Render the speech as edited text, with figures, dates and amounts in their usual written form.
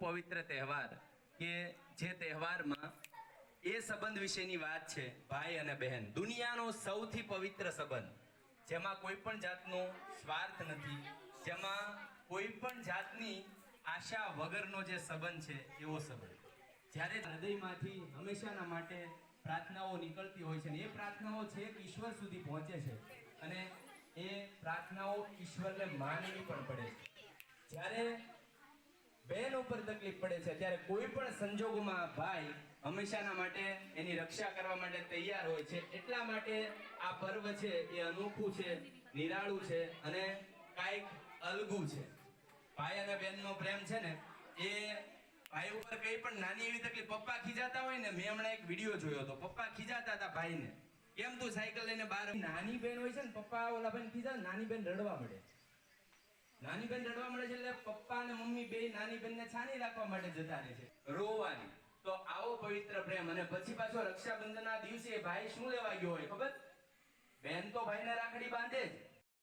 પવિત્ર તહેવાર કે જે તહેવારમાં એ સંબંધ વિશેની વાત છે, ભાઈ અને બહેન, દુનિયાનો સૌથી પવિત્ર સંબંધ, જેમાં કોઈ પણ જાતનો સ્વાર્થ નથી, જેમાં કોઈ પણ જાતની આશા વગરનો જે સંબંધ છે એવો સંબંધ. જ્યારે હૃદયમાંથી હંમેશાના માટે પ્રાર્થનાઓ નીકળતી હોય છે, ને એ પ્રાર્થનાઓ છેક ઈશ્વર સુધી પહોંચે છે, અને એ પ્રાર્થનાઓ ઈશ્વરને માનવી પણ પડે છે. જ્યારે બહેન ઉપર તકલીફ પડે છે ત્યારે કોઈ પણ સંજોગોમાં ભાઈ હંમેશાના માટે એની રક્ષા કરવા માટે તૈયાર હોય છે. એટલા માટે આ પર્વ છે એ અનોખું છે, નિરાળું છે અને કાંઈક અલગું છે. ભાઈ અને બહેનનો પ્રેમ છે ને, એ ભાઈ ઉપર કઈ પણ નાની એવી તકલીફ, પપ્પા ખીજાતા હોય ને, મેં હમણાં એક વિડીયો જોયો હતો, પપ્પા ખીજાતા હતા ભાઈને, કેમ તું સાયકલ લઈને બહાર, નાની બેન હોય છે ને, પપ્પા ઓલા બેન ખીજા, નાની બેન રડવા મળે. નાની બેન રડવા મળે છે એટલે પપ્પા અને મમ્મી બે નાની બેનને છાની રાખવા માટે જતા રહે છે, રોવાની. તો આવો પવિત્ર પ્રેમ. અને પછી પાછો રક્ષાબંધનના દિવસે ભાઈ શું લેવા ગયો હોય ખબર? બેન તો ભાઈને રાખડી બાંધે જ,